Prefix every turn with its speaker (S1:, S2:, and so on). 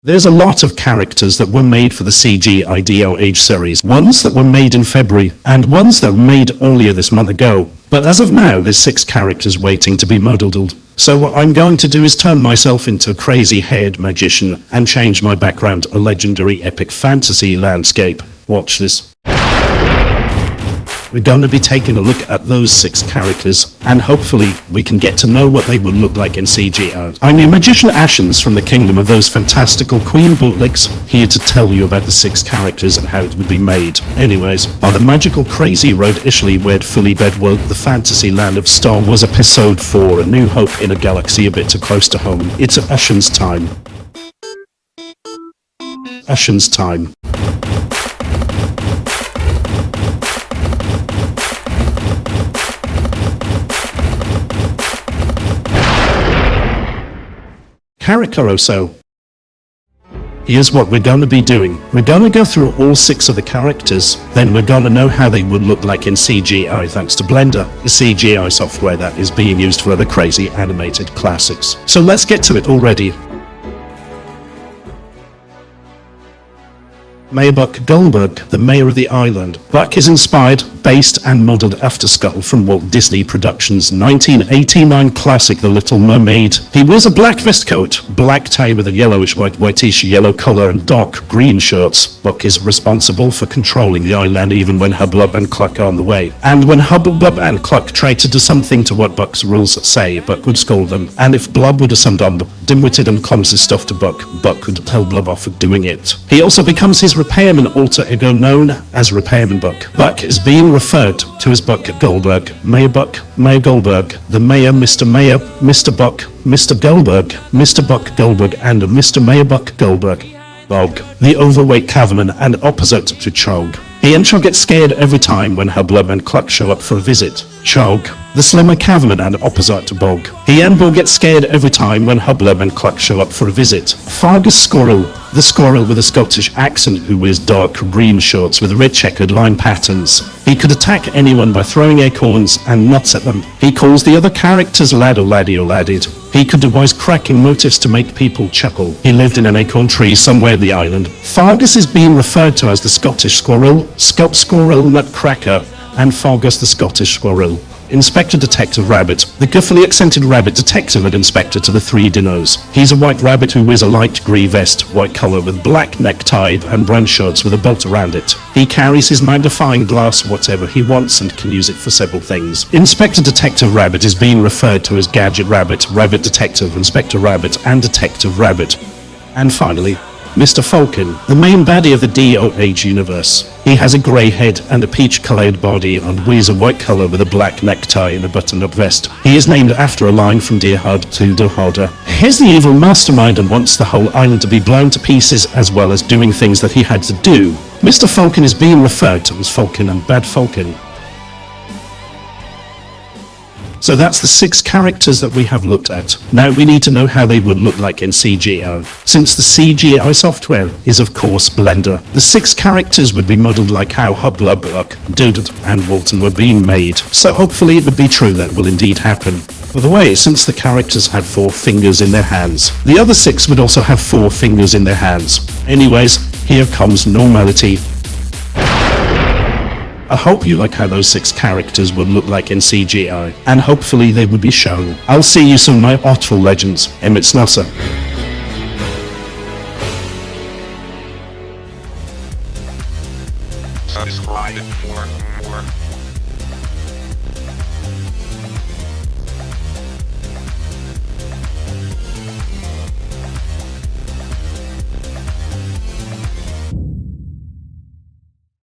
S1: There's a lot of characters that were made for the CGI DOH series, ones that were made in February, and ones that were made earlier this month ago. But as of now, there's 6 characters waiting to be modeled. So what I'm going to do is turn myself into a crazy-haired magician and change my background a legendary epic fantasy landscape. Watch this. We're going to be taking a look at those 6 characters, and hopefully we can get to know what they would look like in CGI. I'm your magician Ashens from the kingdom of those fantastical queen bootlegs, here to tell you about the 6 characters and how it would be made. Anyways, on the magical crazy road Ishly wed fully bed world, the fantasy land of Star Wars Episode 4, A New Hope in a galaxy a bit too close to home. It's Ashens time. Ashens time. Caracaroso. Here's what we're going to be doing. We're going to go through all 6 of the characters, then we're going to know how they would look like in CGI thanks to Blender, the CGI software that is being used for other crazy animated classics. So let's get to it already. Mayor Buck Goldberg, the mayor of the island. Buck is inspired, based and modeled after Skull from Walt Disney Productions' 1989 classic The Little Mermaid. He wears a black vest coat, black tie with a whitish yellow collar and dark green shorts. Buck is responsible for controlling the island even when Hubbub and Cluck are on the way. And when Hubbub and Cluck try to do something to what Buck's rules say, Buck would scold them. And if Blub would do some dim-witted and clumsy stuff to Buck, Buck would tell Blub off for doing it. He also becomes his repairman alter ego known as Repairman Buck. Buck is being referred to as Buck Goldberg, Mayor Buck, Mayor Goldberg, the Mayor, Mr. Buck, Mr. Goldberg, Mr. Buck Goldberg, and Mr. Mayor Buck Goldberg. Bog, the overweight caveman and opposite to Chog. He and Chog get scared every time when Hubbub and Cluck show up for a visit. Chog, the slimmer caveman and opposite to Bog. He and Bog get scared every time when Hubbub and Cluck show up for a visit. Fargus Squirrel, the squirrel with a Scottish accent who wears dark green shorts with red checkered line patterns. He could attack anyone by throwing acorns and nuts at them. He calls the other characters lad or laddie or ladded. He could devise cracking motifs to make people chuckle. He lived in an acorn tree somewhere in the island. Fargus is being referred to as the Scottish Squirrel, Scot Squirrel Nutcracker, and Fargus the Scottish Squirrel. Inspector Detective Rabbit, the guffily accented rabbit detective and inspector to the 3 dinos. He's a white rabbit who wears a light grey vest, white collar with black necktie and brown shorts with a belt around it. He carries his magnifying glass whatever he wants and can use it for several things. Inspector Detective Rabbit is being referred to as Gadget Rabbit, Rabbit Detective, Inspector Rabbit, and Detective Rabbit. And finally, Mr. Falcon, the main baddie of the DOH universe. He has a grey head and a peach-coloured body and wears a white collar with a black necktie and a button-up vest. He is named after a line from Die Hard to Die Harder. He's the evil mastermind and wants the whole island to be blown to pieces as well as doing things that he had to do. Mr. Falcon is being referred to as Falcon and Bad Falcon. So that's the 6 characters that we have looked at. Now we need to know how they would look like in CGI. Since the CGI software is of course Blender, the 6 characters would be modeled like how Hubbub, Doodle, and Walton were being made. So hopefully it would be true that will indeed happen. By the way, since the characters had 4 fingers in their hands, the other 6 would also have 4 fingers in their hands. Anyways, here comes normality. I hope you like how those 6 characters would look like in CGI, and hopefully they would be shown. I'll see you soon, my artful legends. Emmett Snusser.
S2: Subscribe for more.